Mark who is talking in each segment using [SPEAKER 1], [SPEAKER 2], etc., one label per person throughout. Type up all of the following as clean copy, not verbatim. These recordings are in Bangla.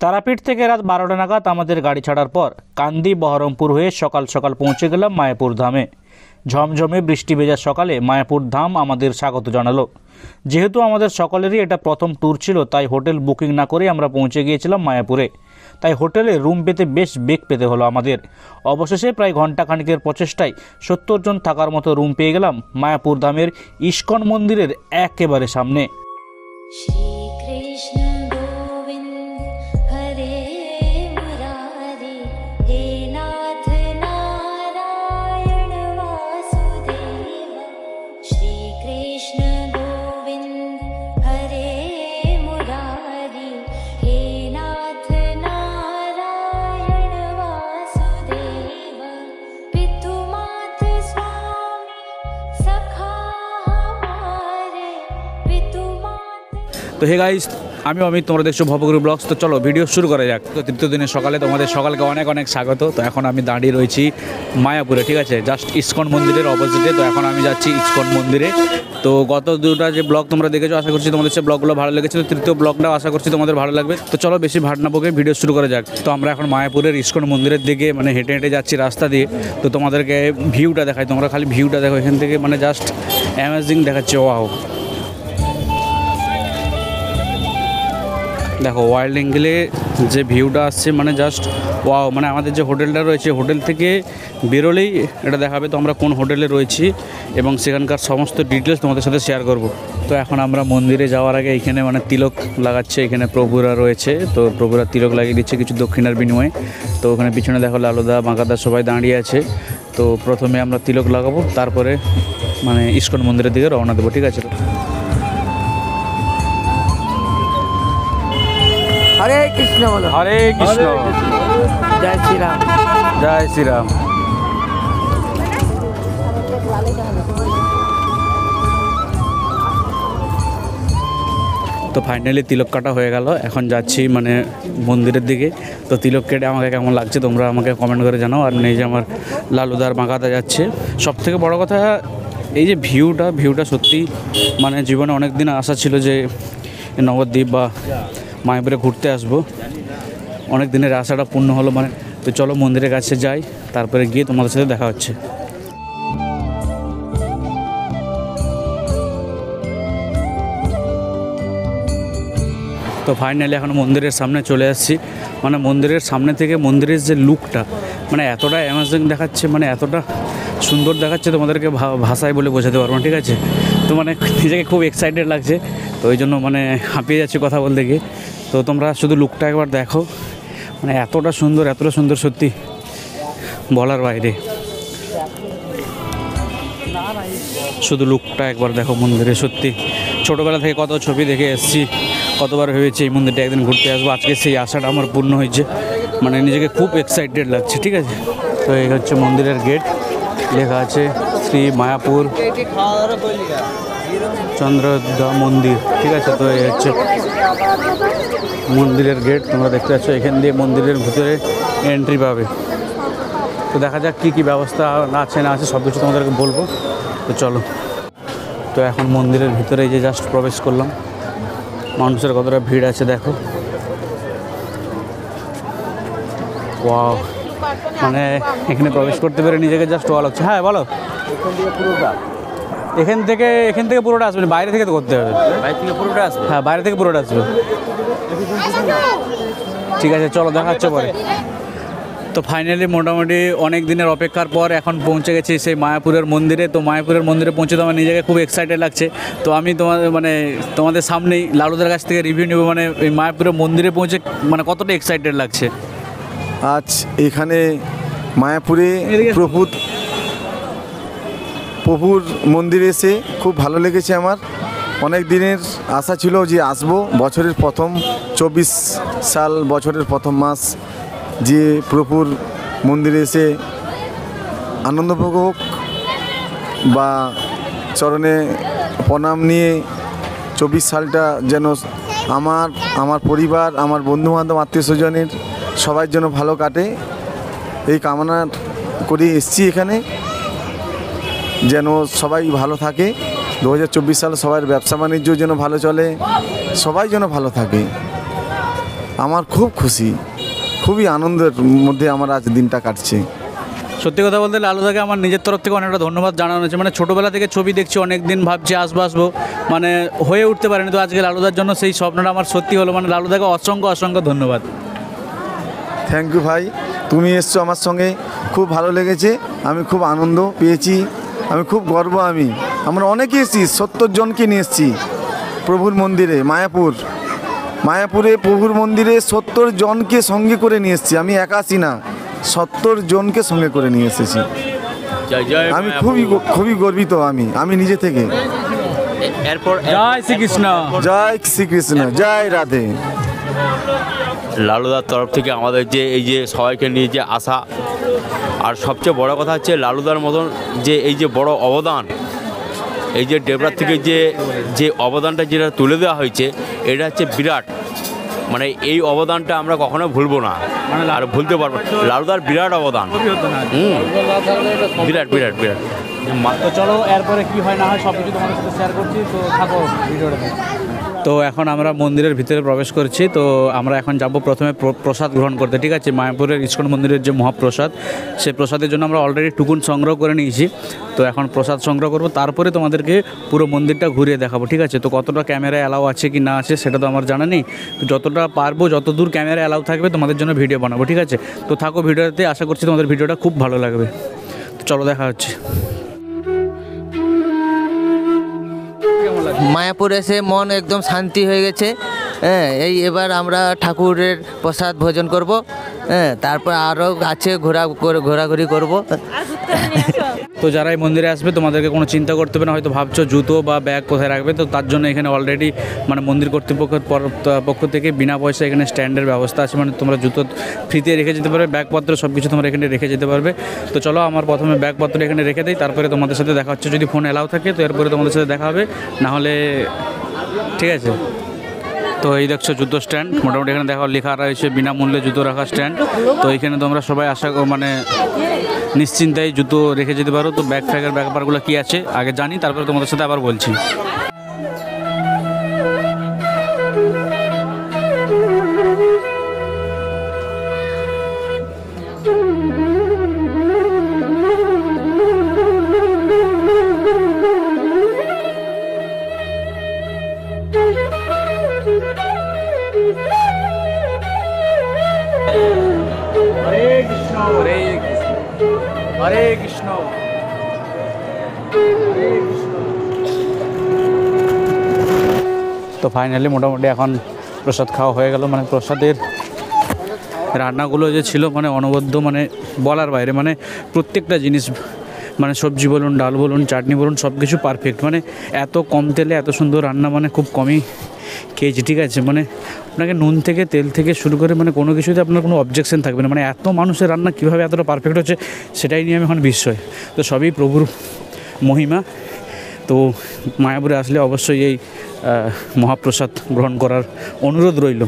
[SPEAKER 1] তারাপীঠ থেকে রাত 12টা নাগাদ আমাদের গাড়ি ছাড়ার পর কান্দি বহরমপুর হয়ে সকাল সকাল পৌঁছে গেলাম মায়াপুর ধামে। ঝমঝমে বৃষ্টি ভেজা সকালে মায়াপুর ধাম আমাদের স্বাগত জানালো। যেহেতু আমাদের সকলেরই এটা প্রথম ট্যুর ছিল, তাই হোটেল বুকিং না করে আমরা পৌঁছে গিয়েছিলাম মায়াপুরে। তাই হোটেলে রুম পেতে বেশ বেগ পেতে হলো আমাদের। অবশেষে প্রায় ঘণ্টাখানিকের প্রচেষ্টায় 70 জন থাকার মতো রুম পেয়ে গেলাম মায়াপুর ধামের ইস্কন মন্দিরের একেবারে সামনে। তো হে গাইস, আমি অমিত, তোমরা দেখছো ভবগুরু ব্লগস। তো চলো ভিডিও শুরু করা যাক। তো তৃতীয় দিনের সকালে তোমাদের সকালকে অনেক অনেক স্বাগত। তো এখন আমি দাঁড়িয়ে রয়েছি মায়াপুরে, ঠিক আছে, জাস্ট ইস্কন মন্দিরের অপোজিটে। তো এখন আমি যাচ্ছি ইস্কন মন্দিরে। তো গত দুটা যে ব্লগ তোমরা দেখেছো, আশা করছি তোমাদের সে ব্লগগুলো ভালো লেগেছে। তো তৃতীয় ব্লগটাও আশা করছি তোমাদের ভালো লাগবে। তো চলো বেশি ভাট না বকে ভিডিও শুরু করা যাক। তো আমরা এখন মায়াপুরের ইস্কন মন্দিরের দিকে হেঁটে হেঁটে যাচ্ছি রাস্তা দিয়ে। তো তোমাদেরকে ভিউটা দেখাই, তোমরা খালি ভিউটা দেখো এখান থেকে, জাস্ট অ্যামেজিং দেখাচ্ছে। ওয়াও, দেখো ওয়াইল্ড অ্যাঙ্গেলে যে ভিউটা আসছে, জাস্ট ওয়াও। আমাদের যে হোটেলটা রয়েছে, হোটেল থেকে বেরোলেই এটা দেখাবে তো আমরা কোন হোটেলে রয়েছি, এবং সেখানকার সমস্ত ডিটেলস তোমাদের সাথে শেয়ার করব। তো এখন আমরা মন্দিরে যাওয়ার আগে এখানে তিলক লাগাচ্ছে, এখানে প্রভুরা রয়েছে। তো প্রভুরা তিলক লাগিয়ে দিচ্ছে কিছু দক্ষিণার বিনিময়ে। তো ওখানে পিছনে দেখো লালুদা বাঁকাদা সবাই দাঁড়িয়ে আছে। তো প্রথমে আমরা তিলক লাগাবো, তারপরে ইস্কন মন্দিরের দিকে রওনা দেবো, ঠিক আছে।
[SPEAKER 2] হরে কৃষ্ণ বলো।
[SPEAKER 1] হরে কৃষ্ণ।
[SPEAKER 2] জয় শ্রীরাম।
[SPEAKER 1] জয় শ্রীরাম। তো ফাইনালি তিলক কাটা হয়ে গেল। এখন যাচ্ছি মন্দিরের দিকে। তো তিলক কেটে আমাকে কেমন লাগছে তোমরা আমাকে কমেন্ট করে জানাও। আর এই যে আমার লালুদার বাঁকাদা যাচ্ছে। সবথেকে বড় কথা এই যে ভিউটা সত্যি জীবনে অনেক দিন আশা ছিল যে নবদ্বীপ বা মায়াপুরে ঘুরতে আসবো। অনেক দিনের আশাটা পূর্ণ হলো। তো চলো মন্দিরের কাছে যাই, তারপরে গিয়ে তোমাদের সাথে দেখা হচ্ছে। তো ফাইনালি এখন মন্দিরের সামনে চলে আসছি। মন্দিরের সামনে থেকে মন্দিরের যে লুকটা এতটা অ্যামেজিং দেখাচ্ছে, এতটা সুন্দর দেখাচ্ছে, তোমাদেরকে ভাষায় বলে বোঝাতে পারবো না, ঠিক আছে। তো নিজেকে খুব এক্সাইটেড লাগছে। তো ওই জন্য হাঁপিয়ে যাচ্ছি কথা বলতে গিয়ে। তো তোমরা শুধু লুকটা একবার দেখো, এতটা সুন্দর সত্যি বলার বাইরে। শুধু লুকটা একবার দেখো মন্দিরে। সত্যি ছোটোবেলা থেকে কত ছবি দেখে এসেছি, কতবার ভেবেছি এই মন্দিরটা একদিন ঘুরতে আসবো। আজকে সেই আশাটা আমার পূর্ণ হয়েছে। নিজেকে খুব এক্সাইটেড লাগছে, ঠিক আছে। তো এই হচ্ছে মন্দিরের গেট, লেখা আছে শ্রী মায়াপুর চন্দ্রোদা মন্দির, ঠিক আছে। তো এই হচ্ছে মন্দিরের গেট, তোমরা দেখতে পাচ্ছ। এখান দিয়ে মন্দিরের ভিতরে এন্ট্রি পাবে। তো দেখা যাক কী ব্যবস্থা আছে না আছে, সব কিছু তোমাদেরকে বলবো। তো চলো। তো এখন মন্দিরের ভিতরে এই যে জাস্ট প্রবেশ করলাম। মানুষের কতটা ভিড় আছে দেখো। ওয়াও, এখানে প্রবেশ করতে পেরে নিজেকে জাস্ট ওয়া লাগছে। হ্যাঁ বলো। এখান থেকে পুরোটা আসবে, বাইরে থেকে তো করতে হবে। বাইরে থেকে পুরোটা আসবে? হ্যাঁ, বাইরে থেকে পুরোটা আসবে। ঠিক আছে, চলো দেখা হচ্ছে পরে। তো ফাইনালি মোটামুটি অনেক দিনের অপেক্ষার পর এখন পৌঁছে গেছি সেই মায়াপুরের মন্দিরে। তো মায়াপুরের মন্দিরে পৌঁছে তো আমার নিজেকে খুব এক্সাইটেড লাগছে। তো আমি তোমাদের সামনেই লালুদার কাছ থেকে রিভিউ নেব, এই মায়াপুরের মন্দিরে পৌঁছে কতটা এক্সাইটেড লাগছে।
[SPEAKER 3] আজ এখানে মায়াপুরে প্রভুর মন্দিরে এসে খুব ভালো লেগেছে আমার। অনেক দিনের আশা ছিল যে আসবো। বছরের প্রথম 24 সাল, বছরের প্রথম মাস, যে প্রভুর মন্দিরে এসে আনন্দ উপভোগ বা চরণে প্রণাম নিয়ে 24 সালটা যেন আমার পরিবার, আমার বন্ধুবান্ধব, আত্মীয় স্বজনের সবার জন্য ভালো কাটে, এই কামনা করে এসেছি এখানে। যেন সবাই ভালো থাকে। 2024 সালে সবার ব্যবসা বাণিজ্য যেন ভালো চলে, সবাই যেন ভালো থাকে। আমার খুব খুশি, খুবই আনন্দের মধ্যে আমার আজ দিনটা কাটছে।
[SPEAKER 1] সত্যি কথা বলতে লালুদাকে আমার নিজের তরফ থেকে অনেকটা ধন্যবাদ জানানো হচ্ছে। মানে ছোটোবেলা থেকে ছবি দেখছি, অনেক দিন ভাবছি আসবো আসবো, মানে হয়ে উঠতে পারেনি। তো আজকে লালুদার জন্য সেই স্বপ্নটা আমার সত্যি হলো। মানে লালুদাকে অসংখ্য অসংখ্য ধন্যবাদ।
[SPEAKER 3] থ্যাংক ইউ ভাই, তুমি এসছো আমার সঙ্গে, খুব ভালো লেগেছে, আমি খুব আনন্দ পেয়েছি, আমি খুব গর্ব। আমরা অনেকে এসেছি, 70 জনকে নিয়ে এসেছি প্রভুর মন্দিরে, মায়াপুরে প্রভুর মন্দিরে 70 জনকে সঙ্গে করে নিয়ে এসেছি। আমি একাশি না, 70 জনকে সঙ্গে করে নিয়ে এসেছি। আমি খুবই গর্বিত আমি নিজে থেকে।
[SPEAKER 4] এরপর
[SPEAKER 1] জয় শ্রীকৃষ্ণ।
[SPEAKER 3] জয় শ্রীকৃষ্ণ, জয় রাধে।
[SPEAKER 4] লালুদার তরফ থেকে আমাদের যে এই যে সবাইকে নিয়ে যে আসা, আর সবচেয়ে বড় কথা হচ্ছে লালুদার মতন যে এই যে বড় অবদান, এই যে ডেবরার থেকে যে অবদানটা যেটা তুলে দেওয়া হয়েছে, এটা হচ্ছে বিরাট। মানে এই অবদানটা আমরা কখনো ভুলবো না, আর ভুলতে পারবো না। লালুদার বিরাট অবদান, বিরাট বিরাট বিরাট।
[SPEAKER 1] তো চলো এরপরে কি হয় না হয় সব কিছু তোমাদের সাথে শেয়ার করছি, তো থাকো ভিডিওটা। তো এখন আমরা মন্দিরের ভিতরে প্রবেশ করছি। তো আমরা এখন যাব প্রথমে প্রসাদ গ্রহণ করতে, ঠিক আছে। মায়াপুরের ইস্কন মন্দিরের যে মহাপ্রসাদ, সেই প্রসাদের জন্য আমরা অলরেডি টুকুন সংগ্রহ করে নিয়েছি। তো এখন প্রসাদ সংগ্রহ করব, তারপরে তোমাদেরকে পুরো মন্দিরটা ঘুরিয়ে দেখাবো, ঠিক আছে। তো কতটা ক্যামেরা অ্যালাউ আছে কি না আছে সেটা তো আমার জানা নেই। তো যতটা পারবো, যত দূর ক্যামেরা অ্যালাউ থাকবে তোমাদের জন্য ভিডিও বানাবো, ঠিক আছে। তো থাকো ভিডিওতে, আশা করছি তোমাদের ভিডিওটা খুব ভালো লাগবে। তো চলো দেখা হচ্ছে।
[SPEAKER 2] মায়াপুর এসে মন একদম শান্তি হয়ে গেছে। হ্যাঁ, এবার আমরা ঠাকুরের প্রসাদ ভোজন করব। হ্যাঁ, তারপর আরও আছে ঘোরাঘুরি করব।
[SPEAKER 1] তো যারা এই মন্দিরে আসবে তোমাদেরকে কোনো চিন্তা করতে হবে না। হয়তো ভাবছো জুতো বা ব্যাগ কোথায় রাখবে, তো তার জন্য এখানে অলরেডি মানে মন্দির কর্তৃপক্ষের পক্ষ থেকে বিনা পয়সা এখানে স্ট্যান্ডের ব্যবস্থা আছে। মানে তোমরা জুতো ফ্রিতে রেখে যেতে পারবে, ব্যাগপত্র সব কিছু তোমরা এখানে রেখে যেতে পারবে। তো চলো আমার প্রথমে ব্যাগপত্র এখানে রেখে দিই, তারপরে তোমাদের সাথে দেখা হচ্ছে। যদি ফোন অ্যালাউ থাকে তো এরপরে তোমাদের সাথে দেখা হবে, নাহলে ঠিক আছে। তো এই দেখছো জুতো স্ট্যান্ড, মোটামুটি এখানে দেখো লেখা রয়েছে বিনামূল্যে জুতো রাখা স্ট্যান্ড। তো এখানে তোমরা সবাই মানে নিশ্চিন্তায় জুতো রেখে যেতে পারো। তো ব্যাগ ফ্যাগের ব্যাপারগুলো কী আছে আগে জানি, তারপরে তোমাদের সাথে আবার বলছি। হরে কৃষ্ণ হরে কৃষ্ণ হরে কৃষ্ণ হরে কৃষ্ণ। তো ফাইনালি মোটামুটি এখন প্রসাদ খাওয়া হয়ে গেল। মানে প্রসাদের রান্নাগুলো যে ছিল মানে অনবদ্য, মানে বলার বাইরে। মানে প্রত্যেকটা জিনিস, মানে সবজি বলুন, ডাল বলুন, চাটনি বলুন, সব কিছু পারফেক্ট। মানে এত কম তেলে এত সুন্দর রান্না মানে খুব কমই খেয়েছি, ঠিক আছে। মানে আপনাকে নুন থেকে তেল থেকে শুরু করে মানে কোনো কিছুতে আপনার কোনো অবজেকশন থাকবে না। মানে এত মানুষের রান্না কীভাবে এতটা পারফেক্ট হচ্ছে সেটাই নিয়ে আমি এখন বিস্ময়। তো সবই প্রভুর মহিমা। তো মায়াপুরে আসলে অবশ্যই এই মহাপ্রসাদ গ্রহণ করার অনুরোধ রইল।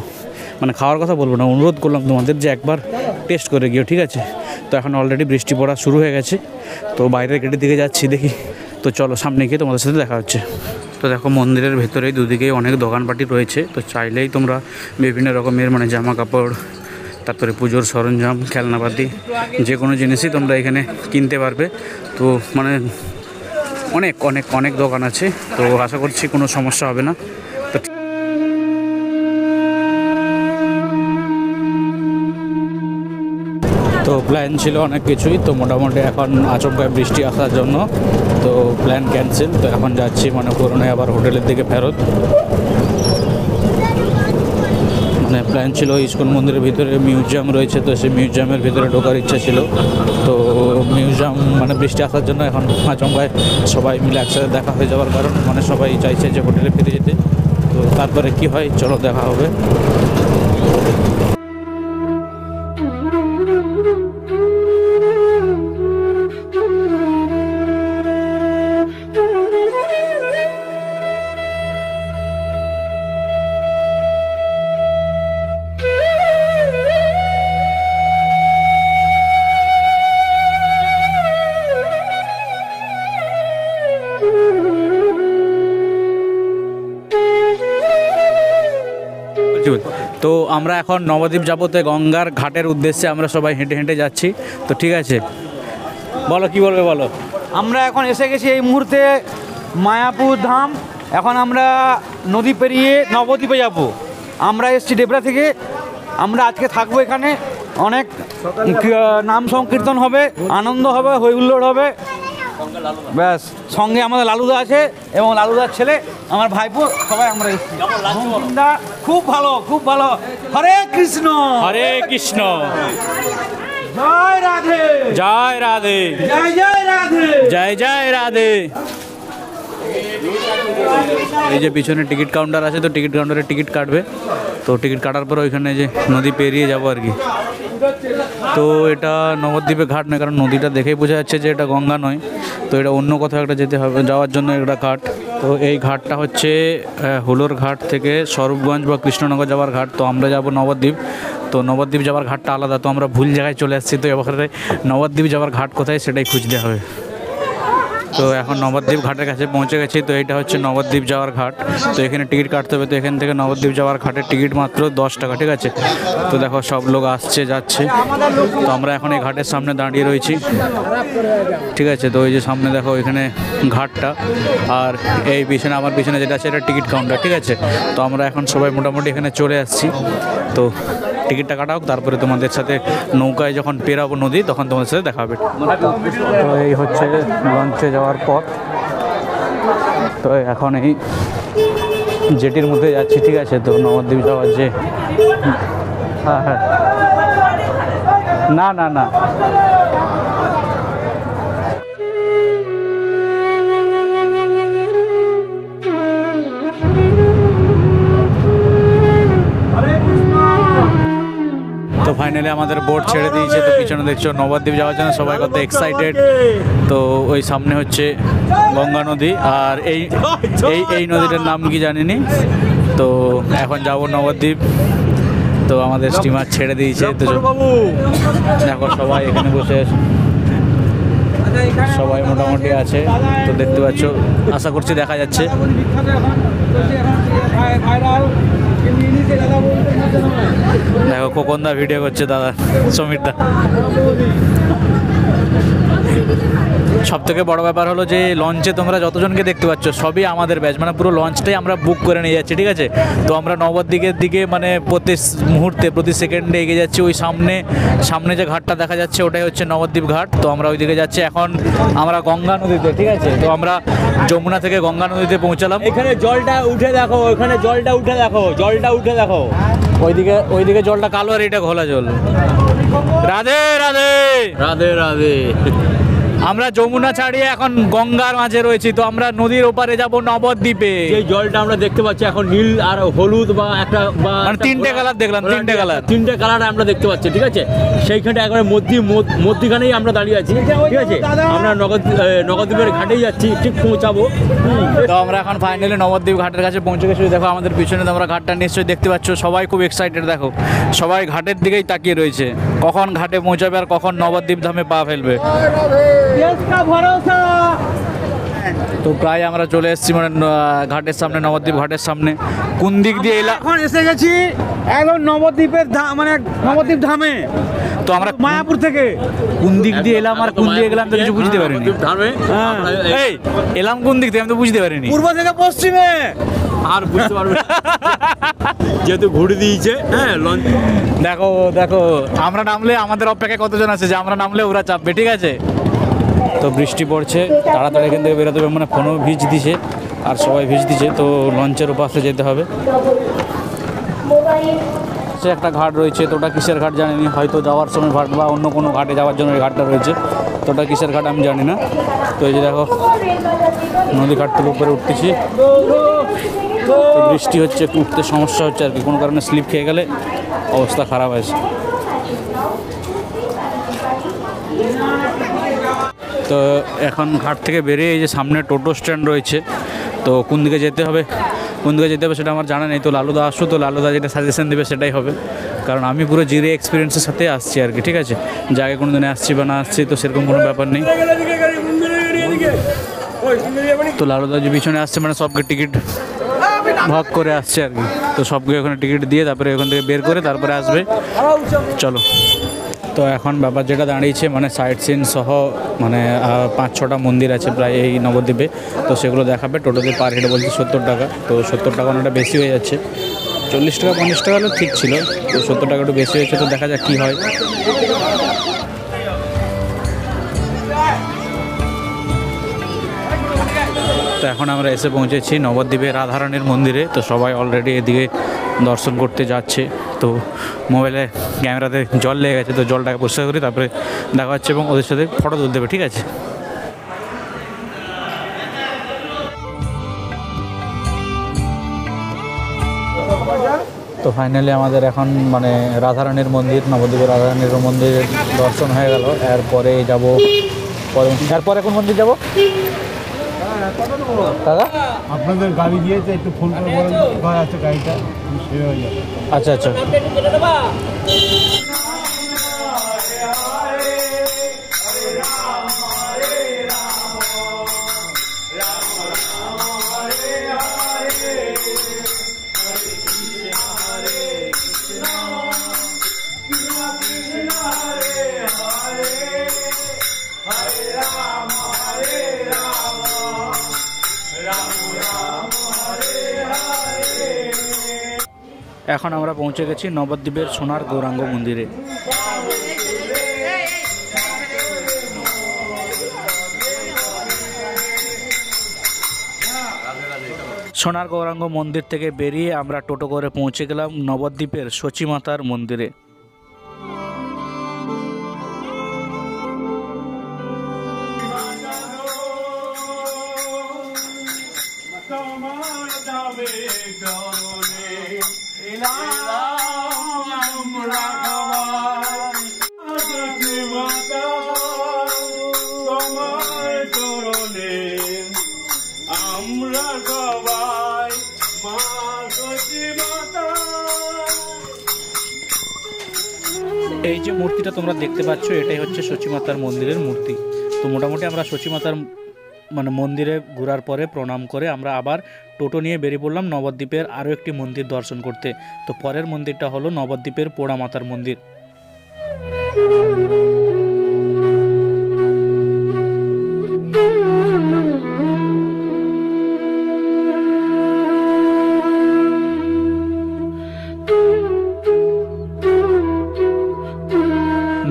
[SPEAKER 1] মানে খাওয়ার কথা বলবো না, অনুরোধ করলাম তোমাদের যে একবার টেস্ট করে গিয়েও, ঠিক আছে। তো এখন অলরেডি বৃষ্টি পড়া শুরু হয়ে গেছে, তো বাইরের গেটের দিকে যাচ্ছি, দেখি। তো চলো সামনে গিয়ে তোমাদের সাথে দেখা হচ্ছে। তো দেখো মন্দিরের ভেতরেই দুদিকেই অনেক দোকানপাটি রয়েছে। তো চাইলেই তোমরা বিভিন্ন রকমের মানে জামা কাপড়, তারপরে পুজোর সরঞ্জাম, খেলনাপাতি, যে কোনো জিনিসই তোমরা এখানে কিনতে পারবে। তো মানে অনেক অনেক অনেক দোকান আছে, তো আশা করছি কোনো সমস্যা হবে না। তো প্ল্যান ছিল অনেক কিছুই, তো মোটামুটি এখন আচমকায় বৃষ্টি আসার জন্য তো প্ল্যান ক্যান্সেল। তো এখন যাচ্ছি মানে পুরনো আবার হোটেলের দিকে ফেরত। মানে প্ল্যান ছিল ইস্কন মন্দিরের ভিতরে মিউজিয়াম রয়েছে, তো সেই মিউজিয়ামের ভিতরে ঢোকার ইচ্ছা ছিল। তো মিউজিয়াম মানে বৃষ্টি আসার জন্য এখন আচমকায় সবাই মিলে একসাথে দেখা হয়ে যাওয়ার কারণ মানে সবাই চাইছে যে হোটেলে ফিরে যেতে। তো তারপরে কি হয় চলো দেখা হবে। তো আমরা এখন নবদ্বীপ যাবো, তো গঙ্গার ঘাটের উদ্দেশ্যে আমরা সবাই হেঁটে হেঁটে যাচ্ছি। তো ঠিক আছে, বলো কি বলবে বলো।
[SPEAKER 5] আমরা এখন এসে গেছি এই মুহূর্তে মায়াপুর ধাম। এখন আমরা নদী পেরিয়ে নবদ্বীপে যাব। আমরা এসেছি ডেবরা থেকে। আমরা আজকে থাকবো এখানে, অনেক নাম সংকীর্তন হবে, আনন্দ হবে, হই হুল্লোড় হবে। ব্যাস, সঙ্গে আমাদের লালুদা আছে এবং লালুদার ছেলে আমার ভাইপো, সবাই আমরা এসেছি। খুব ভালো, খুব ভালো। হরে কৃষ্ণ,
[SPEAKER 1] হরে কৃষ্ণ,
[SPEAKER 5] জয় রাধে,
[SPEAKER 1] জয় রাধে,
[SPEAKER 5] জয় জয় রাধে,
[SPEAKER 1] জয় জয় রাধে। এই যে পিছনে টিকিট কাউন্টার আছে, তো টিকিট কাউন্টারে টিকিট কাটবে। তো টিকিট কাটার পর ওইখানে যে নদী পেরিয়ে যাবো আর কি। তো এটা নবদ্বীপে ঘাট নয়, কারণ নদীটা দেখেই বোঝা যাচ্ছে যে এটা গঙ্গা নয়। তো এটা অন্য কোথাও একটা যেতে হবে, যাওয়ার জন্য একটা ঘাট। তো এই ঘাটটা হচ্ছে হুলোর ঘাট থেকে স্বরূপগঞ্জ বা কৃষ্ণনগর যাওয়ার ঘাট। তো আমরা যাব নবদ্বীপ। তো নবদ্বীপ যাওয়ার ঘাটটা আলাদা, তো আমরা ভুল জায়গায় চলে আসছি। তো এবারে নবদ্বীপ যাওয়ার ঘাট কোথায় সেটাই খুঁজতে হবে। তো এখন নবদ্বীপ ঘাটের কাছে পৌঁছে গেছি। তো এটা হচ্ছে নবদ্বীপ যাওয়ার ঘাট। তো এখানে টিকিট কাটতে হবে। তো এখান থেকে নবদ্বীপ যাওয়ার ঘাটের টিকিট মাত্র 10 টাকা, ঠিক আছে। তো দেখো সব লোক আসছে যাচ্ছে। তো আমরা এখন এই ঘাটের সামনে দাঁড়িয়ে রয়েছি, ঠিক আছে। তো ওই যে সামনে দেখো এখানে ঘাটটা, আর এই পিছনে আমার পিছনে যেটা আছে এটা টিকিট কাউন্টার, ঠিক আছে। তো আমরা এখন সবাই মোটামুটি এখানে চলে আসছি। তো টিকিটটা কাটা হোক, তারপরে তোমাদের সাথে নৌকায় যখন পেরাবো নদী তখন তোমাদের সাথে দেখা হবে। তো এই হচ্ছে লঞ্চে যাওয়ার পথ। তো এখন এই জেটির মধ্যে যাচ্ছি, ঠিক আছে। তো নবদ্বীপ যাওয়ার যে হ্যাঁ হ্যাঁ না না না তো ফাইনালি আমাদের বোট ছেড়ে দিয়েছে। তো পিছনে দেখছো নবদ্বীপ যাওয়ার জন্য সবাই কত এক্সাইটেড। তো ওই সামনে হচ্ছে গঙ্গা নদী, আর এই এই এই নদীটার নাম কি জানিনি। তো এখন যাব নবদ্বীপ। তো আমাদের স্টিমার ছেড়ে দিয়েছে। তো দেখো সবাই এখানে বসে আছে, সবাই মোটামুটি আছে। তো দেখতে পাচ্ছ, আশা করছি দেখা যাচ্ছে। দেখো খোকনদা ভিডিও করছে, দাদা সমীর দা। সব থেকে বড় ব্যাপার হলো যে লঞ্চে তোমরা যতজনকে দেখতে পাচ্ছ সবই আমাদের ব্যাচ, মানে পুরো লঞ্চটাই আমরা বুক করে নিয়ে যাচ্ছি, ঠিক আছে। তো আমরা নবদ্বীপের দিকে মানে প্রতি মুহূর্তে প্রতি সেকেন্ডে এগিয়ে যাচ্ছি। ওই সামনে যে ঘাটটা দেখা যাচ্ছে ওটাই হচ্ছে নবদ্বীপ ঘাট। তো আমরা ওই দিকে যাচ্ছি। এখন আমরা গঙ্গা নদীতে, ঠিক আছে। তো আমরা যমুনা থেকে গঙ্গা নদীতে পৌঁছালাম।
[SPEAKER 4] এখানে জলটা উঠে দেখো, এখানে জলটা উঠে দেখো, জলটা উঠে দেখো।
[SPEAKER 1] ওইদিকে জলটা কালো আর এটা ঘোলা জল। রাধে রাধে,
[SPEAKER 4] রাধে রাধে।
[SPEAKER 1] আমরা যমুনা ছাড়িয়ে এখন গঙ্গার মাঝে রয়েছি। তো আমরা নদীর ওপারে যাব নবদ্বীপে।
[SPEAKER 4] এই জলটা আমরা দেখতে পাচ্ছি এখন নীল আর হলুদ বা একটা বা
[SPEAKER 1] মানে তিনটে কালার দেখলাম,
[SPEAKER 4] তিনটে কালার আমরা দেখতে পাচ্ছি, ঠিক আছে। সেইখানটা একবারে মধ্যখানেই আমরা দাঁড়িয়ে আছি, ঠিক আছে। আমরা নবদ্বীপের ঘাটেই যাচ্ছি, ঠিক পৌঁছাবো।
[SPEAKER 1] তো আমরা এখন ফাইনালি নবদ্বীপ ঘাটের কাছে পৌঁছে গেছি। দেখো আমাদের পিছনে তোমরা ঘাটটা নিশ্চয়ই দেখতে পাচ্ছ। সবাই খুব এক্সাইটেড, দেখো সবাই ঘাটের দিকেই তাকিয়ে রয়েছে, কখন ঘাটে পৌঁছাবে আর কখন নবদ্বীপ ধামে পা ফেলবে। তো প্রায় আমরা চলে এসেছি মানে ঘাটের সামনে, নবদ্বীপ ঘাটের সামনে। কোন দিক দিয়ে এলাম?
[SPEAKER 5] এখন এসে গেছি একদম নবদ্বীপের মানে নবদ্বীপ ধামে।
[SPEAKER 1] তো আমরা
[SPEAKER 5] মায়াপুর থেকে
[SPEAKER 1] কোন দিক দিয়ে এলাম আর কোন দিয়ে গেলাম তো কিছু বুঝতে পারিনি। এই এলাম কোন দিক থেকে আমি তো বুঝতে পারিনি।
[SPEAKER 5] পূর্ব থেকে পশ্চিমে।
[SPEAKER 4] আর বুঝতে পারবে না, যেহেতু ঘুরে দিয়েছে। হ্যাঁ লঞ্চ
[SPEAKER 1] দেখো আমরা নামলে আমাদের অপেক্ষায় কতজন আছে, যে আমরা নামলে ওরা চাপবে, ঠিক আছে। তো বৃষ্টি পড়ছে, তাড়াতাড়ি এখান থেকে বেরোতে হবে, মানে ফোনও ভিজ দিছে আর সবাই ভিজ দিছে। তো লঞ্চের ওপাশে যেতে হবে। সে একটা ঘাট রয়েছে, তো ওটা কিসের ঘাট জানিনি, হয়তো যাওয়ার সময় ঘাট বা অন্য কোনো ঘাটে যাওয়ার জন্য এই ঘাটটা রয়েছে। তো ওটা কিসের ঘাট আমি জানি না। তো এই যে দেখো নদী ঘাট থেকে উপরে উঠতেছি। তো বৃষ্টি হচ্ছে, একটু উঠতে সমস্যা হচ্ছে আর কি, কোনো কারণে স্লিপ খেয়ে গেলে অবস্থা খারাপ হয়েছে। তো এখন ঘাট থেকে বেরিয়ে এই যে সামনে টোটো স্ট্যান্ড রয়েছে। তো কোন দিকে যেতে হবে সেটা আমার জানা নেই। তো লালুদা আসো, তো লালুদা যেটা সাজেশন দেবে সেটাই হবে, কারণ আমি পুরো জিরে এক্সপিরিয়েন্সের সাথে আসছি আর কি, ঠিক আছে। জায়গায় কোনো দিনে আসছি বা না আসছি তো সেরকম কোনো ব্যাপার নেই। তো লালুদা যে পিছনে আসছে মানে সবকে টিকিট ভাগ করে আসছে আর কি। তো সবকে ওখানে টিকিট দিয়ে তারপরে ওখান থেকে বের করে তারপরে আসবে। চলো, তো এখন ব্যাপার যেটা দাঁড়িয়েছে মানে সাইট সিন সহ মানে 5-6টা মন্দির আছে প্রায় এই নবদ্বীপে। তো সেগুলো দেখাবে। টোটোতে পার হেড বলছে 70 টাকা। তো 70 টাকা অনেকটা বেশি হয়ে যাচ্ছে। 40 টাকা 50 টাকা হলে ঠিক ছিল, তো 70 টাকা একটু বেশি হয়েছে। তো দেখা যাক কী হয়। তো এখন আমরা এসে পৌঁছেছি নবদ্বীপের রাধারানীর মন্দিরে। তো সবাই অলরেডি এদিকে দর্শন করতে যাচ্ছে। তো মোবাইলে ক্যামেরাতে জল লেগে গেছে, তো জলটাকে পরিষ্কার করি তারপরে দেখা হচ্ছে এবং ওদের সাথে ফটো তুলতে হবে, ঠিক আছে? তো ফাইনালি আমাদের এখন মানে রাধারানীর মন্দির, নবদ্বীপের রাধারানীর মন্দিরের দর্শন হয়ে গেল। এরপরে যাব এরপরে কোন মন্দির যাব দাদা?
[SPEAKER 6] আপনাদের গাড়ি দিয়েছে, একটু ফোন করে বলেন কোথায় আছে গাড়িটা, সেরে হয়ে যাবে।
[SPEAKER 1] আচ্ছা আচ্ছা। এখন আমরা পৌঁছে গেছি নবদ্বীপের সোনার গৌরাঙ্গ মন্দিরে। সোনার গৌরাঙ্গ মন্দির থেকে বেরিয়ে আমরা টোটো করে পৌঁছে গেলাম নবদ্বীপের সচিমাতার মন্দিরে। এই যে মূর্তিটা তোমরা দেখতে পাচ্ছ এটাই হচ্ছে সচিমাতার মন্দিরের মূর্তি। তো মোটামুটি আমরা সচিমাতার মানে মন্দিরে ঘোরার পরে প্রণাম করে আমরা আবার টোটো নিয়ে বেরিয়ে পড়লাম নবদ্বীপের আরও একটি মন্দির দর্শন করতে। তো পরের মন্দিরটা হলো নবদ্বীপের পোড়ামাতার মন্দির।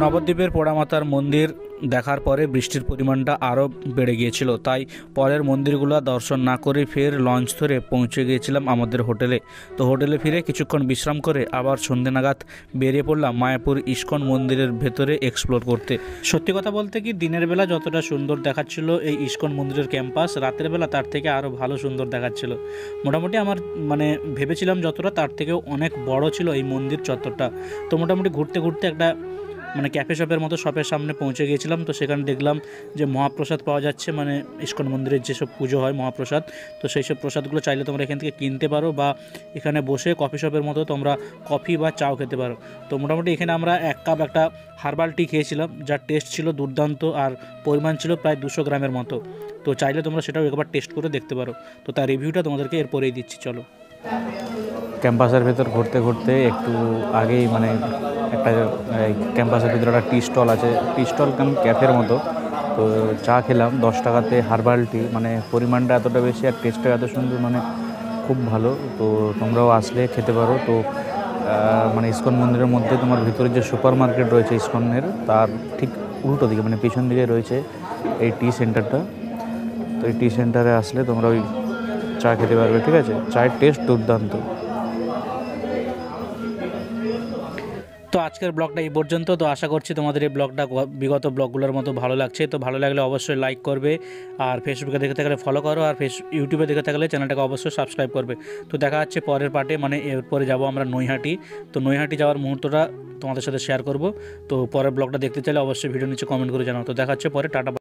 [SPEAKER 1] নবদ্বীপের পোড়ামাতার মন্দির দেখার পরে বৃষ্টির পরিমাণটা আরও বেড়ে গিয়েছিল, তাই পরের মন্দিরগুলো দর্শন না করে ফের লঞ্চ ধরে পৌঁছে গিয়েছিলাম আমাদের হোটেলে। তো হোটেলে ফিরে কিছুক্ষণ বিশ্রাম করে আবার সন্ধ্যে নাগাদ বেরিয়ে পড়লাম মায়াপুর ইস্কন মন্দিরের ভেতরে এক্সপ্লোর করতে। সত্যি কথা বলতে কি দিনের বেলা যতটা সুন্দর দেখাচ্ছিল এই ইস্কন মন্দিরের ক্যাম্পাস, রাতের বেলা তার থেকে আরও ভালো সুন্দর দেখাচ্ছিল। মোটামুটি আমার মানে ভেবেছিলাম যতটা তার থেকেও অনেক বড় ছিল এই মন্দির চত্বরটা। তো মোটামুটি ঘুরতে ঘুরতে একটা মানে ক্যাফে শপের মতো শপের সামনে পৌঁছে গিয়েছিলাম। তো সেখানে দেখলাম যে মহাপ্রসাদ পাওয়া যাচ্ছে, মানে ইস্কন মন্দিরের যেসব পুজো হয় মহাপ্রসাদ। তো সেই সব প্রসাদগুলো চাইলে তোমরা এখান থেকে কিনতে পারো বা এখানে বসে কফি শপের মতো তোমরা কফি বা চাও খেতে পারো। তো মোটামুটি এখানে আমরা 1 কাপ একটা হার্বাল টি খেয়েছিলাম, যার টেস্ট ছিল দুর্দান্ত আর পরিমাণ ছিল প্রায় 200 গ্রামের মতো। তো চাইলে তোমরা সেটাও একবার টেস্ট করে দেখতে পারো। তো তার রিভিউটা তোমাদেরকে এরপরেই দিচ্ছি। চলো, ক্যাম্পাসের ভেতর ঘুরতে ঘুরতে একটু আগেই মানে একটা ক্যাম্পাসের ভিতরে একটা টি স্টল আছে, টি স্টল কাম ক্যাফের মতো। তো চা খেলাম 10 টাকাতে হার্বাল টি, মানে পরিমাণটা এতটা বেশি আর টেস্টটা এত সুন্দর, মানে খুব ভালো। তো তোমরাও আসলে খেতে পারো। তো মানে ইস্কন মন্দিরের মধ্যে তোমার ভিতরে যে সুপার মার্কেট রয়েছে ইস্কনের তার ঠিক উল্টো দিকে মানে পিছন দিকে রয়েছে এই টি সেন্টারটা। তো এই টি সেন্টারে আসলে তোমরা ওই চা খেতে পারবে, ঠিক আছে? চায়ের টেস্ট দুর্দান্ত। তো আজকের ব্লগটা এই পর্যন্ত। তো আশা করছি তোমাদের এই ব্লগটা বিগত ব্লগগুলোর মতো ভালো লাগছে। তো ভালো লাগলে অবশ্যই লাইক করবে, আর ফেসবুকে দেখে থাকলে ফলো করো, আর ইউটিউবে দেখে থাকলে চ্যানেলটাকে অবশ্যই সাবস্ক্রাইব করবে। তো দেখা হচ্ছে পরের পার্টে, মানে এরপরে যাব আমরা নৈহাটি। তো নৈহাটি যাওয়ার মুহূর্তটা তোমাদের সাথে শেয়ার করব। তো পরের ব্লগটা দেখতে চাইলে অবশ্যই ভিডিও নিচে কমেন্ট করে জানাও। তো দেখা হচ্ছে পরে, টাটা।